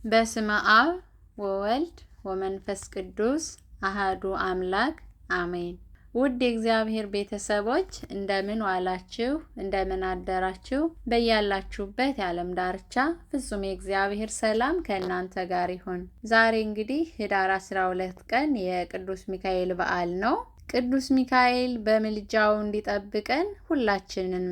በስመ አብ ወወልድ ወመንፈስ ቅዱስ አሐዱ አምላክ አሜን። ውድ የእግዚአብሔር ቤተሰቦች እንደምን ዋላችሁ? እንደምን አደራችሁ? በያላችሁበት የዓለም ዳርቻ ፍጹም የእግዚአብሔር ሰላም ከእናንተ ጋር ይሁን። ዛሬ እንግዲህ ህዳር 12 ቀን የቅዱስ ሚካኤል በዓል ነው። ቅዱስ ሚካኤል በምልጃው እንዲጠብቀን ሁላችንን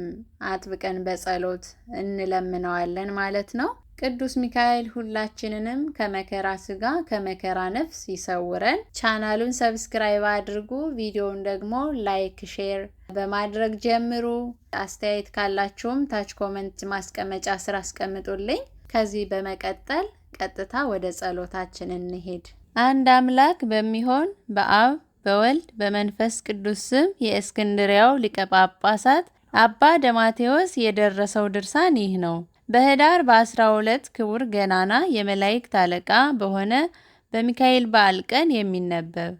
አጥብቀን በጸሎት እንለምነዋለን ማለት ነው። ቅዱስ ሚካኤል ሁላችንንም ከመከራ ስጋ ከመከራ ነፍስ ይሰውረን። ቻናሉን ሰብስክራይብ አድርጉ፣ ቪዲዮውን ደግሞ ላይክ ሼር በማድረግ ጀምሩ። አስተያየት ካላችሁም ታች ኮሜንት ማስቀመጫ ስር አስቀምጡልኝ። ከዚህ በመቀጠል ቀጥታ ወደ ጸሎታችን እንሄድ። አንድ አምላክ በሚሆን በአብ በወልድ በመንፈስ ቅዱስ ስም የእስክንድሪያው ሊቀ ጳጳሳት አባ ደማቴዎስ የደረሰው ድርሳን ይህ ነው። በህዳር በ12 ክቡር ገናና የመላእክት አለቃ በሆነ በሚካኤል በዓል ቀን የሚነበብ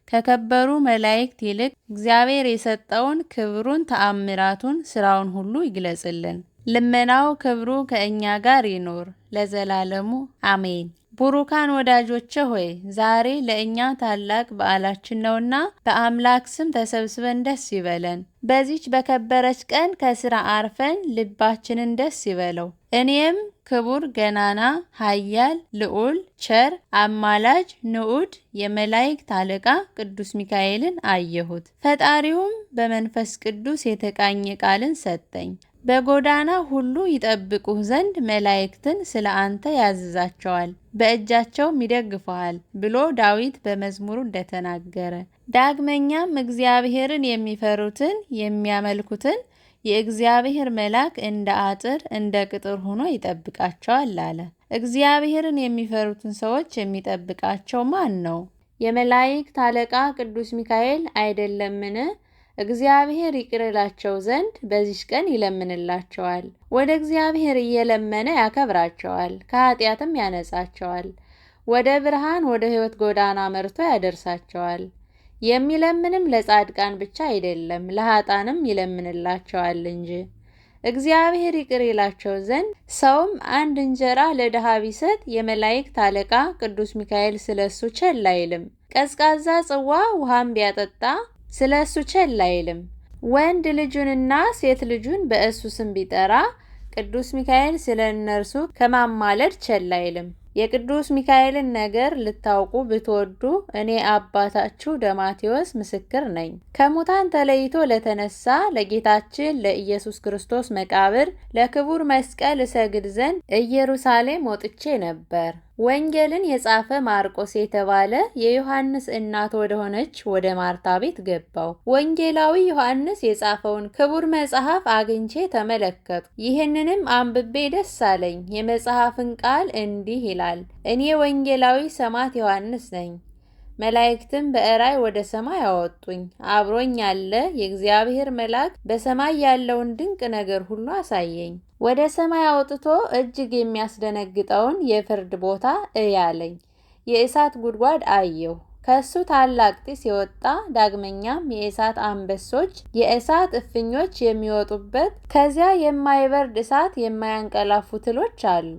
ከከበሩ መላእክት ይልቅ እግዚአብሔር የሰጠውን ክብሩን ተአምራቱን ስራውን ሁሉ ይግለጽልን። ልመናው ክብሩ ከእኛ ጋር ይኖር ለዘላለሙ አሜን። ቡሩካን ወዳጆቼ ሆይ ዛሬ ለእኛ ታላቅ በዓላችን ነውና በአምላክ ስም ተሰብስበን ደስ ይበለን። በዚች በከበረች ቀን ከስራ አርፈን ልባችንን ደስ ይበለው። እኔም ክቡር ገናና ኃያል ልዑል ቸር አማላጅ ንዑድ የመላእክት አለቃ ቅዱስ ሚካኤልን አየሁት። ፈጣሪውም በመንፈስ ቅዱስ የተቃኘ ቃልን ሰጠኝ። በጎዳና ሁሉ ይጠብቁህ ዘንድ መላእክትን ስለ አንተ ያዝዛቸዋል፣ በእጃቸውም ይደግፈዋል ብሎ ዳዊት በመዝሙሩ እንደተናገረ፣ ዳግመኛም እግዚአብሔርን የሚፈሩትን የሚያመልኩትን የእግዚአብሔር መልአክ እንደ አጥር እንደ ቅጥር ሆኖ ይጠብቃቸዋል አለ። እግዚአብሔርን የሚፈሩትን ሰዎች የሚጠብቃቸው ማን ነው? የመላእክት አለቃ ቅዱስ ሚካኤል አይደለምን? እግዚአብሔር ይቅርላቸው ዘንድ በዚህ ቀን ይለምንላቸዋል። ወደ እግዚአብሔር እየለመነ ያከብራቸዋል፣ ከኃጢአትም ያነጻቸዋል። ወደ ብርሃን ወደ ሕይወት ጎዳና መርቶ ያደርሳቸዋል። የሚለምንም ለጻድቃን ብቻ አይደለም ለኃጥአንም ይለምንላቸዋል እንጂ። እግዚአብሔር ይቅር ይላቸው ዘንድ ሰውም አንድ እንጀራ ለድሃ ቢሰጥ የመላእክት አለቃ ቅዱስ ሚካኤል ስለሱ ቸል አይልም። ቀዝቃዛ ጽዋ ውሃም ቢያጠጣ ስለሱ ቸል አይልም። ወንድ ልጁንና ሴት ልጁን በእሱ ስም ቢጠራ ቅዱስ ሚካኤል ስለ እነርሱ ከማማለድ ቸል አይልም። የቅዱስ ሚካኤልን ነገር ልታውቁ ብትወዱ እኔ አባታችሁ ደማቴዎስ ምስክር ነኝ። ከሙታን ተለይቶ ለተነሳ ለጌታችን ለኢየሱስ ክርስቶስ መቃብር ለክቡር መስቀል እሰግድ ዘንድ ኢየሩሳሌም ወጥቼ ነበር። ወንጌልን የጻፈ ማርቆስ የተባለ የዮሐንስ እናት ወደሆነች ወደ ማርታ ቤት ገባው። ወንጌላዊ ዮሐንስ የጻፈውን ክቡር መጽሐፍ አግኝቼ ተመለከቱ። ይህንንም አንብቤ ደስ አለኝ። የመጽሐፍን ቃል እንዲህ ይላል። እኔ ወንጌላዊ ሰማዕት ዮሐንስ ነኝ። መላእክትም በራእይ ወደ ሰማይ አወጡኝ። አብሮኝ ያለ የእግዚአብሔር መልአክ በሰማይ ያለውን ድንቅ ነገር ሁሉ አሳየኝ። ወደ ሰማይ አውጥቶ እጅግ የሚያስደነግጠውን የፍርድ ቦታ እያለኝ የእሳት ጉድጓድ አየሁ። ከሱ ታላቅ ጢስ የወጣ ዳግመኛም የእሳት አንበሶች የእሳት እፍኞች የሚወጡበት ከዚያ የማይበርድ እሳት የማያንቀላፉ ትሎች አሉ።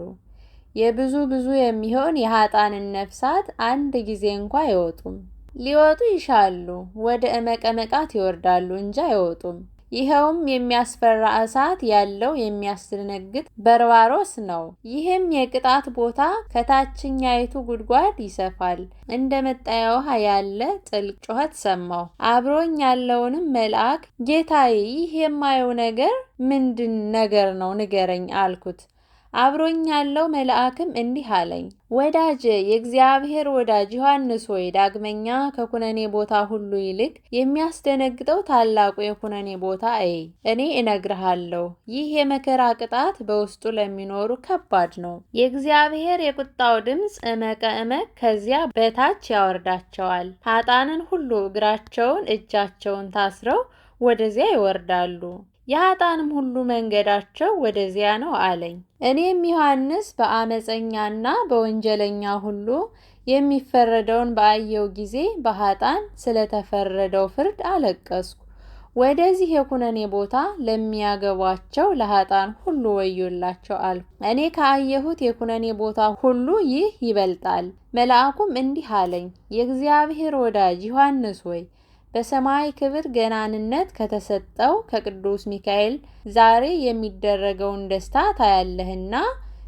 የብዙ የሚሆን የኃጥአንን ነፍሳት አንድ ጊዜ እንኳ አይወጡም። ሊወጡ ይሻሉ ወደ እመቀመቃት ይወርዳሉ እንጂ አይወጡም። ይኸውም የሚያስፈራ እሳት ያለው የሚያስደነግጥ በርባሮስ ነው። ይህም የቅጣት ቦታ ከታችኛይቱ ጉድጓድ ይሰፋል። እንደ መጣያ ውሃ ያለ ጥልቅ ጩኸት ሰማሁ። አብሮኝ ያለውንም መልአክ ጌታዬ፣ ይህ የማየው ነገር ምንድን ነገር ነው? ንገረኝ አልኩት። አብሮኝ ያለው መልአክም እንዲህ አለኝ፣ ወዳጄ የእግዚአብሔር ወዳጅ ዮሐንስ ሆይ ዳግመኛ ከኩነኔ ቦታ ሁሉ ይልቅ የሚያስደነግጠው ታላቁ የኩነኔ ቦታ እኔ እነግርሃለሁ። ይህ የመከራ ቅጣት በውስጡ ለሚኖሩ ከባድ ነው። የእግዚአብሔር የቁጣው ድምፅ እመቀ ከዚያ በታች ያወርዳቸዋል። ኃጥአንን ሁሉ እግራቸውን እጃቸውን ታስረው ወደዚያ ይወርዳሉ። የኃጥአንም ሁሉ መንገዳቸው ወደዚያ ነው አለኝ። እኔም ዮሐንስ በአመፀኛና በወንጀለኛ ሁሉ የሚፈረደውን ባየው ጊዜ በኃጥአን ስለተፈረደው ፍርድ አለቀስኩ። ወደዚህ የኩነኔ ቦታ ለሚያገቧቸው ለኃጥአን ሁሉ ወዮላቸው አልኩ። እኔ ካየሁት የኩነኔ ቦታ ሁሉ ይህ ይበልጣል። መልአኩም እንዲህ አለኝ፣ የእግዚአብሔር ወዳጅ ዮሐንስ ሆይ በሰማይ ክብር ገናንነት ከተሰጠው ከቅዱስ ሚካኤል ዛሬ የሚደረገውን ደስታ ታያለህና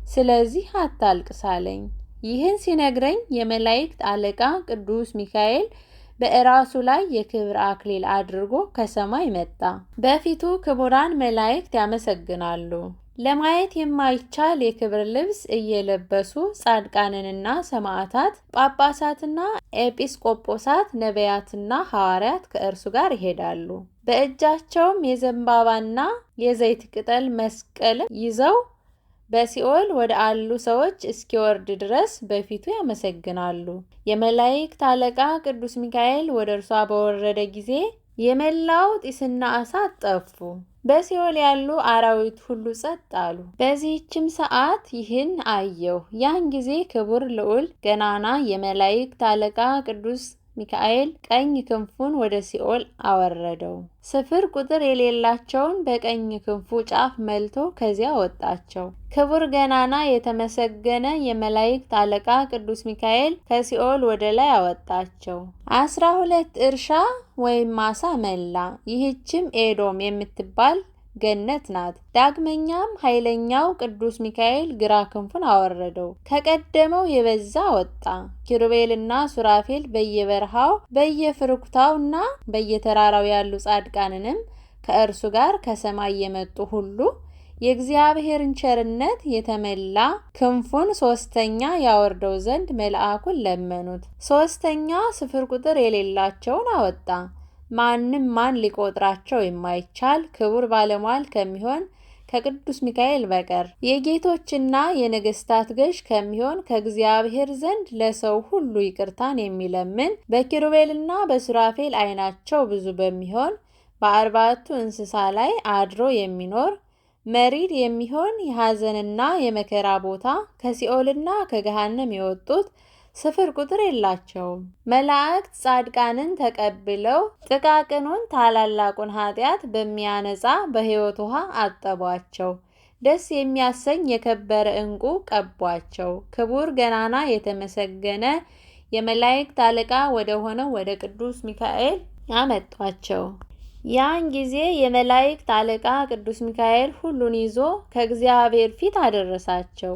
ስለዚህ አታልቅስ አለኝ። ይህን ሲነግረኝ የመላእክት አለቃ ቅዱስ ሚካኤል በራሱ ላይ የክብር አክሊል አድርጎ ከሰማይ መጣ። በፊቱ ክቡራን መላእክት ያመሰግናሉ። ለማየት የማይቻል የክብር ልብስ እየለበሱ ጻድቃንና ሰማዕታት፣ ጳጳሳትና ኤጲስቆጶሳት፣ ነቢያትና ሐዋርያት ከእርሱ ጋር ይሄዳሉ። በእጃቸውም የዘንባባና የዘይት ቅጠል መስቀል ይዘው በሲኦል ወደ አሉ ሰዎች እስኪወርድ ድረስ በፊቱ ያመሰግናሉ። የመላእክት አለቃ ቅዱስ ሚካኤል ወደ እርሷ በወረደ ጊዜ የመላው ጢስና እሳት ጠፉ። በሲኦል ያሉ አራዊት ሁሉ ጸጥ አሉ። በዚህችም ሰዓት ይህን አየሁ። ያን ጊዜ ክቡር ልዑል ገናና የመላእክት አለቃ ቅዱስ ሚካኤል ቀኝ ክንፉን ወደ ሲኦል አወረደው። ስፍር ቁጥር የሌላቸውን በቀኝ ክንፉ ጫፍ መልቶ ከዚያ ወጣቸው። ክቡር ገናና የተመሰገነ የመላእክት አለቃ ቅዱስ ሚካኤል ከሲኦል ወደ ላይ አወጣቸው። 12 እርሻ ወይም ማሳ መላ። ይህችም ኤዶም የምትባል ገነት ናት። ዳግመኛም ኃይለኛው ቅዱስ ሚካኤል ግራ ክንፉን አወረደው። ከቀደመው የበዛ ወጣ። ኪሩቤልና ሱራፌል በየበረሃው በየፍርኩታውና በየተራራው ያሉ ጻድቃንንም ከእርሱ ጋር ከሰማይ የመጡ ሁሉ የእግዚአብሔርን ቸርነት የተመላ ክንፉን ሶስተኛ ያወርደው ዘንድ መልአኩን ለመኑት። ሶስተኛ ስፍር ቁጥር የሌላቸውን አወጣ። ማንም ማን ሊቆጥራቸው የማይቻል ክቡር ባለሟል ከሚሆን ከቅዱስ ሚካኤል በቀር የጌቶችና የነገስታት ገዥ ከሚሆን ከእግዚአብሔር ዘንድ ለሰው ሁሉ ይቅርታን የሚለምን በኪሩቤልና በሱራፌል ዓይናቸው ብዙ በሚሆን በአርባዕቱ እንስሳ ላይ አድሮ የሚኖር መሪር የሚሆን የሐዘንና የመከራ ቦታ ከሲኦልና ከገሃነም የወጡት ስፍር ቁጥር የላቸውም። መላእክት ጻድቃንን ተቀብለው ጥቃቅኑን ታላላቁን ኃጢአት በሚያነጻ በሕይወት ውሃ አጠቧቸው። ደስ የሚያሰኝ የከበረ ዕንቁ ቀቧቸው። ክቡር ገናና የተመሰገነ የመላእክት አለቃ ወደ ሆነው ወደ ቅዱስ ሚካኤል አመጧቸው። ያን ጊዜ የመላእክት አለቃ ቅዱስ ሚካኤል ሁሉን ይዞ ከእግዚአብሔር ፊት አደረሳቸው።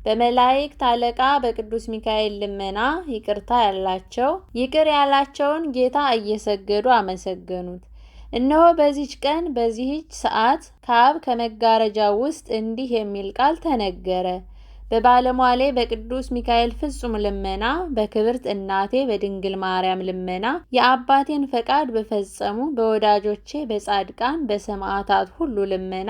በመላእክት አለቃ በቅዱስ ሚካኤል ልመና ይቅርታ ያላቸው ይቅር ያላቸውን ጌታ እየሰገዱ አመሰገኑት። እነሆ በዚች ቀን በዚህች ሰዓት ከአብ ከመጋረጃው ውስጥ እንዲህ የሚል ቃል ተነገረ። በባለሟሌ በቅዱስ ሚካኤል ፍጹም ልመና በክብርት እናቴ በድንግል ማርያም ልመና የአባቴን ፈቃድ በፈጸሙ በወዳጆቼ በጻድቃን በሰማዕታት ሁሉ ልመና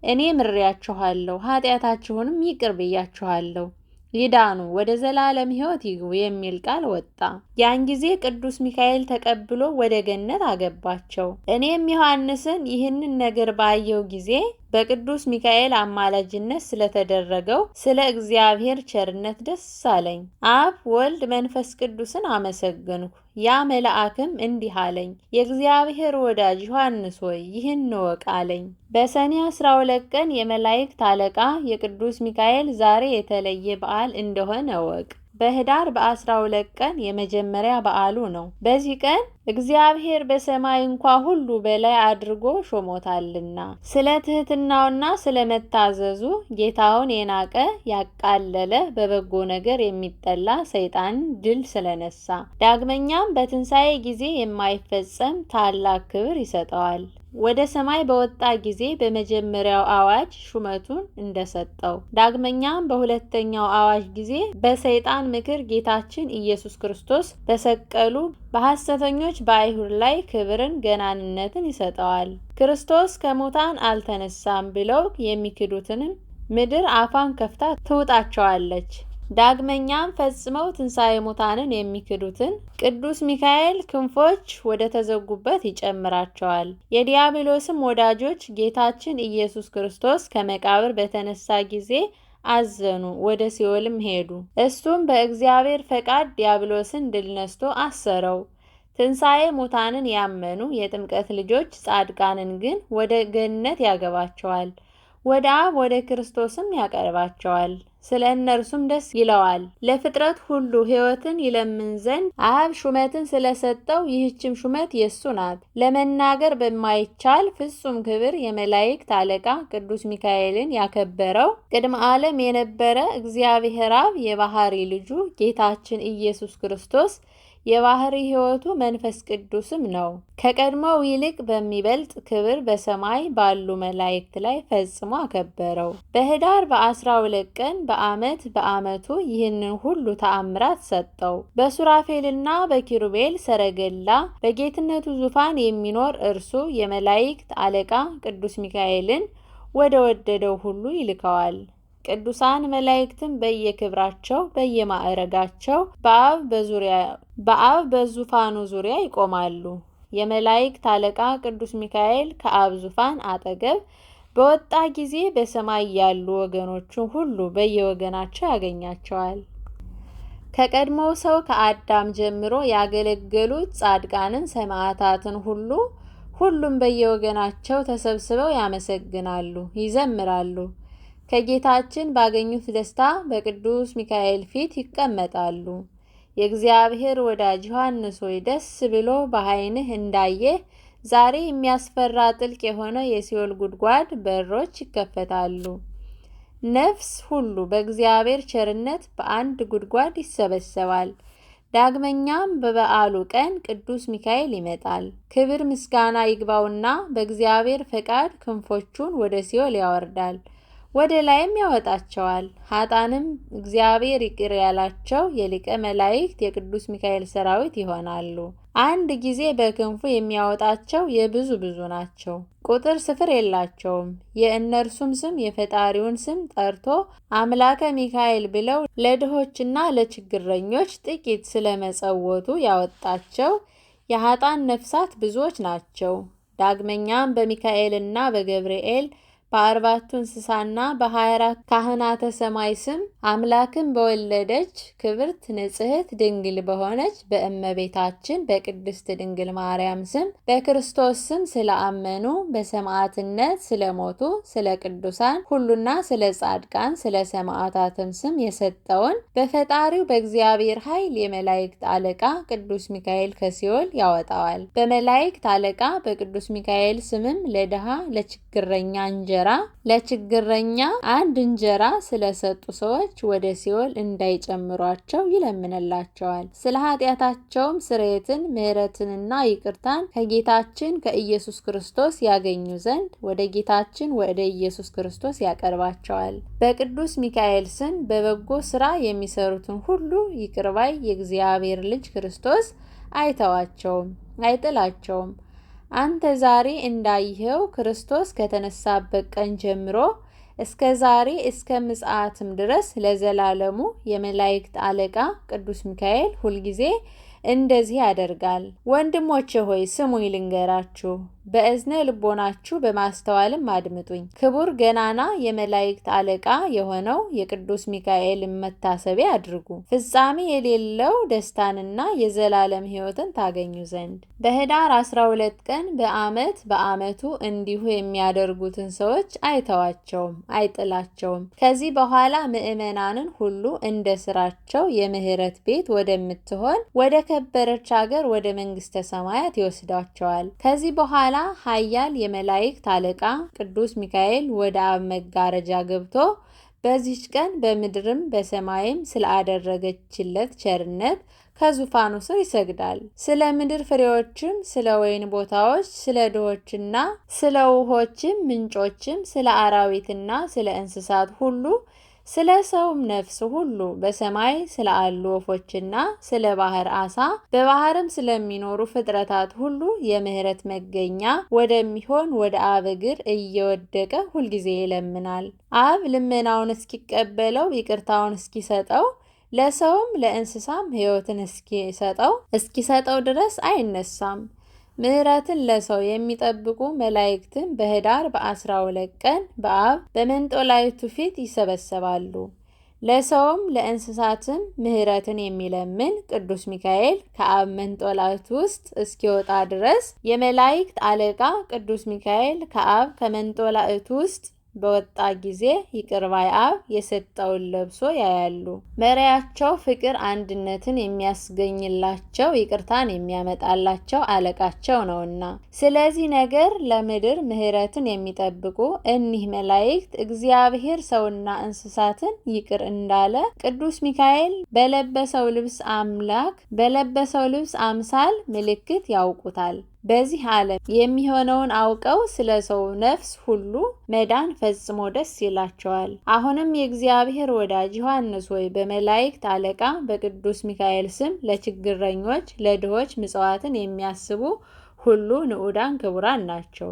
እኔ ምሬያችኋለሁ፣ ኃጢአታችሁንም ይቅር ብያችኋለሁ፣ ይዳኑ ወደ ዘላለም ሕይወት ይግቡ የሚል ቃል ወጣ። ያን ጊዜ ቅዱስ ሚካኤል ተቀብሎ ወደ ገነት አገባቸው። እኔም ዮሐንስን ይህንን ነገር ባየው ጊዜ በቅዱስ ሚካኤል አማላጅነት ስለተደረገው ስለ እግዚአብሔር ቸርነት ደስ አለኝ። አብ ወልድ መንፈስ ቅዱስን አመሰገንኩ። ያ መልአክም እንዲህ አለኝ፣ የእግዚአብሔር ወዳጅ ዮሐንስ ሆይ ይህን እወቅ አለኝ። በሰኔ 12 ቀን የመላእክት አለቃ የቅዱስ ሚካኤል ዛሬ የተለየ በዓል እንደሆነ እወቅ። በኅዳር በ12 ቀን የመጀመሪያ በዓሉ ነው። በዚህ ቀን እግዚአብሔር በሰማይ እንኳ ሁሉ በላይ አድርጎ ሾሞታልና ስለ ትህትናውና ስለ መታዘዙ ጌታውን የናቀ ያቃለለ በበጎ ነገር የሚጠላ ሰይጣን ድል ስለነሳ ዳግመኛም በትንሣኤ ጊዜ የማይፈጸም ታላቅ ክብር ይሰጠዋል። ወደ ሰማይ በወጣ ጊዜ በመጀመሪያው አዋጅ ሹመቱን እንደሰጠው ዳግመኛም በሁለተኛው አዋጅ ጊዜ በሰይጣን ምክር ጌታችን ኢየሱስ ክርስቶስ በሰቀሉ በሐሰተኞች በአይሁድ ላይ ክብርን ገናንነትን ይሰጠዋል። ክርስቶስ ከሙታን አልተነሳም ብለው የሚክዱትንም ምድር አፏን ከፍታ ትውጣቸዋለች። ዳግመኛም ፈጽመው ትንሣኤ ሙታንን የሚክዱትን ቅዱስ ሚካኤል ክንፎች ወደ ተዘጉበት ይጨምራቸዋል። የዲያብሎስም ወዳጆች ጌታችን ኢየሱስ ክርስቶስ ከመቃብር በተነሳ ጊዜ አዘኑ፣ ወደ ሲኦልም ሄዱ። እሱም በእግዚአብሔር ፈቃድ ዲያብሎስን ድል ነስቶ አሰረው። ትንሣኤ ሙታንን ያመኑ የጥምቀት ልጆች ጻድቃንን ግን ወደ ገነት ያገባቸዋል፣ ወደ አብ ወደ ክርስቶስም ያቀርባቸዋል። ስለ እነርሱም ደስ ይለዋል። ለፍጥረት ሁሉ ሕይወትን ይለምን ዘንድ አብ ሹመትን ስለሰጠው ይህችም ሹመት የሱ ናት። ለመናገር በማይቻል ፍጹም ክብር የመላእክት አለቃ ቅዱስ ሚካኤልን ያከበረው ቅድመ ዓለም የነበረ እግዚአብሔር አብ የባህሪ ልጁ ጌታችን ኢየሱስ ክርስቶስ የባህሪ ሕይወቱ መንፈስ ቅዱስም ነው። ከቀድሞው ይልቅ በሚበልጥ ክብር በሰማይ ባሉ መላእክት ላይ ፈጽሞ አከበረው። በኅዳር በ12 ቀን በዓመቱ ይህንን ሁሉ ተአምራት ሰጠው። በሱራፌልና በኪሩቤል ሰረገላ በጌትነቱ ዙፋን የሚኖር እርሱ የመላእክት አለቃ ቅዱስ ሚካኤልን ወደ ወደደው ሁሉ ይልከዋል። ቅዱሳን መላእክትም በየክብራቸው በየማዕረጋቸው በአብ በዙፋኑ ዙሪያ ይቆማሉ። የመላእክት አለቃ ቅዱስ ሚካኤል ከአብ ዙፋን አጠገብ በወጣ ጊዜ በሰማይ ያሉ ወገኖቹን ሁሉ በየወገናቸው ያገኛቸዋል። ከቀድሞው ሰው ከአዳም ጀምሮ ያገለገሉት ጻድቃንን ሰማዕታትን ሁሉም በየወገናቸው ተሰብስበው ያመሰግናሉ፣ ይዘምራሉ። ከጌታችን ባገኙት ደስታ በቅዱስ ሚካኤል ፊት ይቀመጣሉ። የእግዚአብሔር ወዳጅ ዮሐንስ ሆይ ደስ ብሎ በዓይንህ እንዳየህ ዛሬ የሚያስፈራ ጥልቅ የሆነ የሲኦል ጉድጓድ በሮች ይከፈታሉ። ነፍስ ሁሉ በእግዚአብሔር ቸርነት በአንድ ጉድጓድ ይሰበሰባል። ዳግመኛም በበዓሉ ቀን ቅዱስ ሚካኤል ይመጣል። ክብር ምስጋና ይግባውና በእግዚአብሔር ፈቃድ ክንፎቹን ወደ ሲኦል ያወርዳል፣ ወደ ላይም ያወጣቸዋል። ኃጥአንም እግዚአብሔር ይቅር ያላቸው የሊቀ መላእክት የቅዱስ ሚካኤል ሰራዊት ይሆናሉ። አንድ ጊዜ በክንፉ የሚያወጣቸው ብዙ ናቸው፣ ቁጥር ስፍር የላቸውም። የእነርሱም ስም የፈጣሪውን ስም ጠርቶ አምላከ ሚካኤል ብለው ለድሆችና ለችግረኞች ጥቂት ስለመጸወቱ ያወጣቸው የኃጥአን ነፍሳት ብዙዎች ናቸው። ዳግመኛም በሚካኤልና በገብርኤል በ40 እንስሳና በ24 ካህናተ ሰማይ ስም አምላክን በወለደች ክብርት ንጽሕት ድንግል በሆነች በእመቤታችን በቅድስት ድንግል ማርያም ስም በክርስቶስ ስም ስለአመኑ በሰማዕትነት ስለሞቱ ስለ ቅዱሳን ሁሉና ስለ ጻድቃን ስለ ሰማዕታትም ስም የሰጠውን በፈጣሪው በእግዚአብሔር ኃይል የመላእክት አለቃ ቅዱስ ሚካኤል ከሲኦል ያወጣዋል። በመላእክት አለቃ በቅዱስ ሚካኤል ስምም ለድሃ ለችግረኛ ለችግረኛ አንድ እንጀራ ስለሰጡ ሰዎች ወደ ሲኦል እንዳይጨምሯቸው ይለምንላቸዋል። ስለ ኃጢአታቸውም ስርየትን ምሕረትንና ይቅርታን ከጌታችን ከኢየሱስ ክርስቶስ ያገኙ ዘንድ ወደ ጌታችን ወደ ኢየሱስ ክርስቶስ ያቀርባቸዋል። በቅዱስ ሚካኤል ስም በበጎ ስራ የሚሰሩትን ሁሉ ይቅር ባይ የእግዚአብሔር ልጅ ክርስቶስ አይተዋቸውም፣ አይጥላቸውም። አንተ ዛሬ እንዳይኸው ክርስቶስ ከተነሳበት ቀን ጀምሮ እስከ ዛሬ እስከ ምጽአትም ድረስ ለዘላለሙ የመላእክት አለቃ ቅዱስ ሚካኤል ሁልጊዜ እንደዚህ ያደርጋል። ወንድሞቼ ሆይ ስሙኝ ልንገራችሁ፣ በእዝነ ልቦናችሁ በማስተዋልም አድምጡኝ። ክቡር ገናና የመላእክት አለቃ የሆነው የቅዱስ ሚካኤል መታሰቢያ አድርጉ፣ ፍጻሜ የሌለው ደስታንና የዘላለም ሕይወትን ታገኙ ዘንድ። በኅዳር 12 ቀን በዓመቱ እንዲሁ የሚያደርጉትን ሰዎች አይተዋቸውም፣ አይጥላቸውም። ከዚህ በኋላ ምእመናንን ሁሉ እንደ ስራቸው የምህረት ቤት ወደምትሆን ወደ ከበረች ሀገር ወደ መንግስተ ሰማያት ይወስዷቸዋል። ከዚህ በኋላ ኃያል የመላእክት አለቃ ቅዱስ ሚካኤል ወደ አብ መጋረጃ ገብቶ በዚህች ቀን በምድርም በሰማይም ስላደረገችለት ቸርነት ከዙፋኑ ስር ይሰግዳል። ስለ ምድር ፍሬዎችም፣ ስለ ወይን ቦታዎች፣ ስለ ድሆችና ስለ ውሆችም ምንጮችም፣ ስለ አራዊትና ስለ እንስሳት ሁሉ፣ ስለ ሰውም ነፍስ ሁሉ፣ በሰማይ ስላሉ ወፎችና ስለ ባህር አሳ፣ በባህርም ስለሚኖሩ ፍጥረታት ሁሉ የምህረት መገኛ ወደሚሆን ወደ አብ እግር እየወደቀ ሁልጊዜ ይለምናል። አብ ልመናውን እስኪቀበለው ይቅርታውን እስኪሰጠው ለሰውም ለእንስሳም ሕይወትን እስኪሰጠው ድረስ አይነሳም። ምህረትን ለሰው የሚጠብቁ መላእክትን በኅዳር በ12 ቀን በአብ በመንጦላይቱ ፊት ይሰበሰባሉ። ለሰውም ለእንስሳትም ምሕረትን የሚለምን ቅዱስ ሚካኤል ከአብ መንጦላዕት ውስጥ እስኪወጣ ድረስ የመላእክት አለቃ ቅዱስ ሚካኤል ከአብ ከመንጦላዕት ውስጥ በወጣ ጊዜ ይቅር ባይ አብ የሰጠውን ለብሶ ያያሉ። መሪያቸው ፍቅር አንድነትን የሚያስገኝላቸው ይቅርታን የሚያመጣላቸው አለቃቸው ነውና። ስለዚህ ነገር ለምድር ምሕረትን የሚጠብቁ እኒህ መላእክት እግዚአብሔር ሰውና እንስሳትን ይቅር እንዳለ ቅዱስ ሚካኤል በለበሰው ልብስ አምሳል ምልክት ያውቁታል። በዚህ ዓለም የሚሆነውን አውቀው ስለ ሰው ነፍስ ሁሉ መዳን ፈጽሞ ደስ ይላቸዋል። አሁንም የእግዚአብሔር ወዳጅ ዮሐንስ ሆይ በመላእክት አለቃ በቅዱስ ሚካኤል ስም ለችግረኞች ለድሆች ምጽዋትን የሚያስቡ ሁሉ ንዑዳን ክቡራን ናቸው።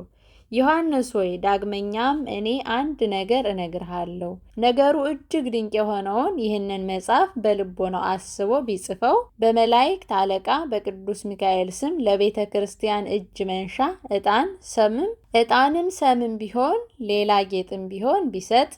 ዮሐንስ ሆይ ዳግመኛም እኔ አንድ ነገር እነግርሃለሁ። ነገሩ እጅግ ድንቅ የሆነውን ይህንን መጽሐፍ በልቦናው አስቦ ቢጽፈው በመላእክት አለቃ በቅዱስ ሚካኤል ስም ለቤተ ክርስቲያን እጅ መንሻ ዕጣንም ሰምም ቢሆን ሌላ ጌጥም ቢሆን ቢሰጥ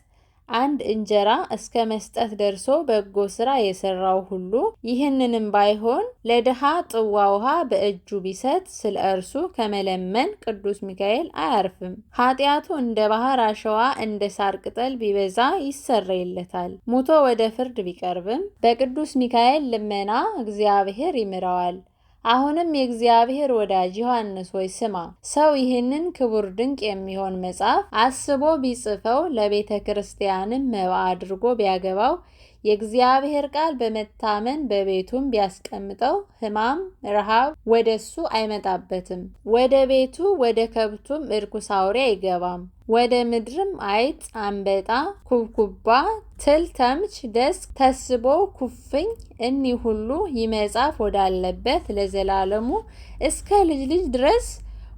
አንድ እንጀራ እስከ መስጠት ደርሶ በጎ ስራ የሰራው ሁሉ ይህንንም ባይሆን ለድሃ ጥዋ ውሃ በእጁ ቢሰጥ ስለ እርሱ ከመለመን ቅዱስ ሚካኤል አያርፍም። ኃጢአቱ እንደ ባህር አሸዋ እንደ ሳር ቅጠል ቢበዛ ይሰረይለታል። ሙቶ ወደ ፍርድ ቢቀርብም በቅዱስ ሚካኤል ልመና እግዚአብሔር ይምረዋል። አሁንም የእግዚአብሔር ወዳጅ ዮሐንስ ሆይ ስማ። ሰው ይህንን ክቡር ድንቅ የሚሆን መጽሐፍ አስቦ ቢጽፈው ለቤተ ክርስቲያንም መባ አድርጎ ቢያገባው የእግዚአብሔር ቃል በመታመን በቤቱም ቢያስቀምጠው ሕማም ረሃብ ወደሱ አይመጣበትም። ወደ ቤቱ ወደ ከብቱም እርኩስ አውሬ አይገባም። ወደ ምድርም አይጥ፣ አንበጣ፣ ኩብኩባ፣ ትል፣ ተምች፣ ደስክ፣ ተስቦ፣ ኩፍኝ እኒህ ሁሉ ይህ መጽሐፍ ወዳለበት ለዘላለሙ እስከ ልጅ ልጅ ድረስ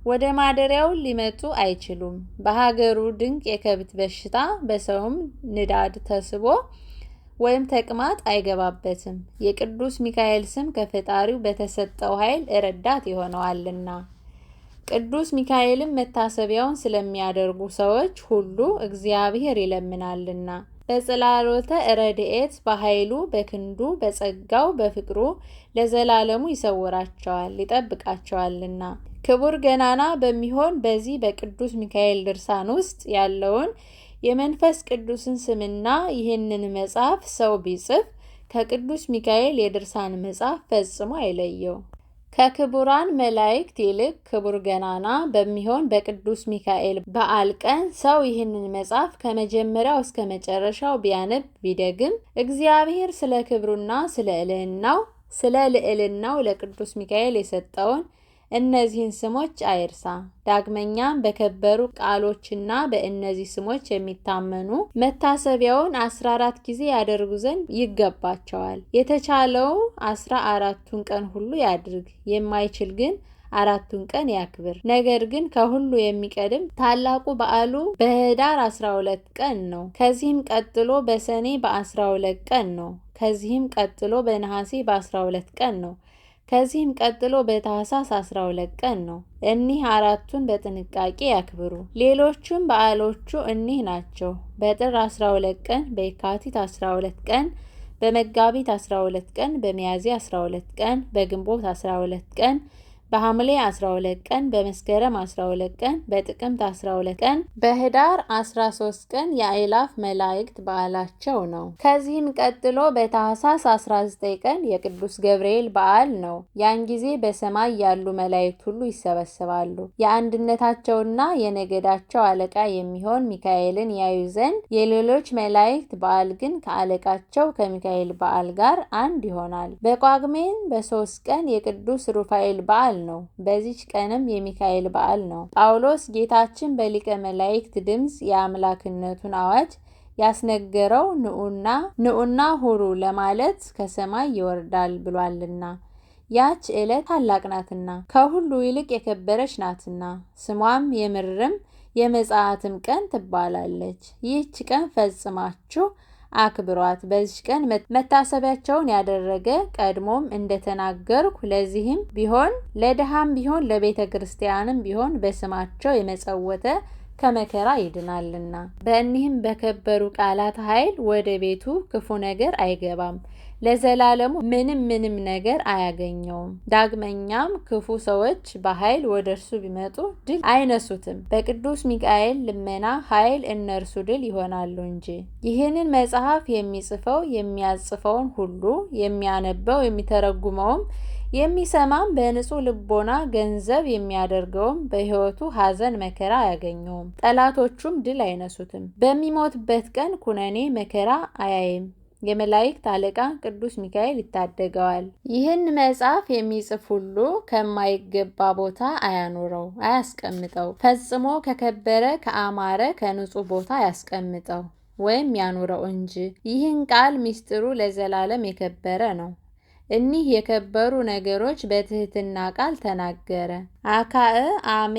ወደ ማደሪያው ሊመጡ አይችሉም። በሀገሩ ድንቅ የከብት በሽታ በሰውም ንዳድ ተስቦ ወይም ተቅማጥ አይገባበትም። የቅዱስ ሚካኤል ስም ከፈጣሪው በተሰጠው ኃይል ረዳት ይሆነዋልና። ቅዱስ ሚካኤልም መታሰቢያውን ስለሚያደርጉ ሰዎች ሁሉ እግዚአብሔር ይለምናልና። በጽላሎተ ረድኤት በኃይሉ በክንዱ በጸጋው በፍቅሩ ለዘላለሙ ይሰውራቸዋል ይጠብቃቸዋልና። ክቡር ገናና በሚሆን በዚህ በቅዱስ ሚካኤል ድርሳን ውስጥ ያለውን የመንፈስ ቅዱስን ስምና ይህንን መጽሐፍ ሰው ቢጽፍ ከቅዱስ ሚካኤል የድርሳን መጽሐፍ ፈጽሞ አይለየው። ከክቡራን መላእክት ይልቅ ክቡር ገናና በሚሆን በቅዱስ ሚካኤል በዓል ቀን ሰው ይህንን መጽሐፍ ከመጀመሪያው እስከ መጨረሻው ቢያነብ ቢደግም እግዚአብሔር ስለ ክብሩና ስለ ልዕልናው ለቅዱስ ሚካኤል የሰጠውን እነዚህን ስሞች አይርሳ። ዳግመኛም በከበሩ ቃሎችና በእነዚህ ስሞች የሚታመኑ መታሰቢያውን 14 ጊዜ ያደርጉ ዘንድ ይገባቸዋል። የተቻለው 14ቱን ቀን ሁሉ ያድርግ፣ የማይችል ግን 4ቱን ቀን ያክብር። ነገር ግን ከሁሉ የሚቀድም ታላቁ በዓሉ በኅዳር 12 ቀን ነው። ከዚህም ቀጥሎ በሰኔ በ12 ቀን ነው። ከዚህም ቀጥሎ በነሐሴ በ12 ቀን ነው። ከዚህም ቀጥሎ በታኅሳስ 12 ቀን ነው። እኒህ አራቱን በጥንቃቄ ያክብሩ። ሌሎቹም በዓሎቹ እኒህ ናቸው። በጥር 12 ቀን፣ በየካቲት 12 ቀን፣ በመጋቢት 12 ቀን፣ በሚያዝያ 12 ቀን፣ በግንቦት 12 ቀን፣ በሐምሌ 12 ቀን፣ በመስከረም 12 ቀን፣ በጥቅምት 12 ቀን፣ በኅዳር 13 ቀን የአእላፍ መላእክት በዓላቸው ነው። ከዚህም ቀጥሎ በታኅሳስ 19 ቀን የቅዱስ ገብርኤል በዓል ነው። ያን ጊዜ በሰማይ ያሉ መላእክት ሁሉ ይሰበሰባሉ። የአንድነታቸውና የነገዳቸው አለቃ የሚሆን ሚካኤልን ያዩ ዘንድ የሌሎች መላእክት በዓል ግን ከአለቃቸው ከሚካኤል በዓል ጋር አንድ ይሆናል። በጳጉሜን በ3 ቀን የቅዱስ ሩፋኤል በዓል ነው። በዚች ቀንም የሚካኤል በዓል ነው። ጳውሎስ ጌታችን በሊቀ መላእክት ድምፅ የአምላክነቱን አዋጅ ያስነገረው ንዑና ሁሩ ለማለት ከሰማይ ይወርዳል ብሏልና። ያች ዕለት ታላቅ ናትና ከሁሉ ይልቅ የከበረች ናትና ስሟም የምርም የመጽአትም ቀን ትባላለች። ይህች ቀን ፈጽማችሁ አክብሯት። በዚህ ቀን መታሰቢያቸውን ያደረገ ቀድሞም እንደተናገርኩ ለዚህም ቢሆን ለድሃም ቢሆን ለቤተ ክርስቲያንም ቢሆን በስማቸው የመጸወተ ከመከራ ይድናልና። በእኒህም በከበሩ ቃላት ኃይል ወደ ቤቱ ክፉ ነገር አይገባም፣ ለዘላለሙ ምንም ነገር አያገኘውም። ዳግመኛም ክፉ ሰዎች በኃይል ወደ እርሱ ቢመጡ ድል አይነሱትም፣ በቅዱስ ሚካኤል ልመና ኃይል እነርሱ ድል ይሆናሉ እንጂ። ይህንን መጽሐፍ የሚጽፈው የሚያጽፈውን ሁሉ የሚያነበው የሚተረጉመውም የሚሰማም በንጹሕ ልቦና ገንዘብ የሚያደርገውም በሕይወቱ ሐዘን መከራ አያገኘውም፣ ጠላቶቹም ድል አይነሱትም። በሚሞትበት ቀን ኩነኔ መከራ አያይም። የመላእክት አለቃ ቅዱስ ሚካኤል ይታደገዋል። ይህን መጽሐፍ የሚጽፍ ሁሉ ከማይገባ ቦታ አያኑረው፣ አያስቀምጠው። ፈጽሞ ከከበረ ከአማረ ከንጹሕ ቦታ ያስቀምጠው ወይም ያኑረው እንጂ። ይህን ቃል ምስጢሩ ለዘላለም የከበረ ነው። እኒህ የከበሩ ነገሮች በትህትና ቃል ተናገረ። አካእ፣ አሜ፣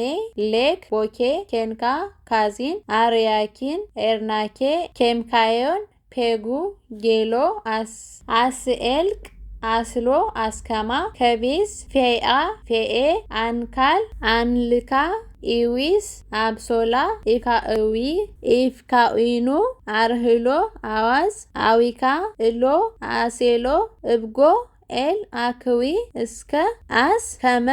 ሌክ፣ ቦኬ፣ ኬንካ፣ ካዚን፣ አርያኪን፣ ኤርናኬ፣ ኬምካዮን፣ ፔጉ፣ ጌሎ፣ አስኤልቅ፣ አስሎ፣ አስከማ፣ ከቢስ፣ ፌአ፣ ፌኤ፣ አንካል፣ አንልካ፣ ኢዊስ፣ አብሶላ፣ ኢካእዊ፣ ኢፍካኢኑ፣ አርህሎ፣ አዋዝ፣ አዊካ፣ እሎ፣ አሴሎ፣ እብጎ፣ ኤል፣ አክዊ፣ እስከ፣ አስ፣ ከመ፣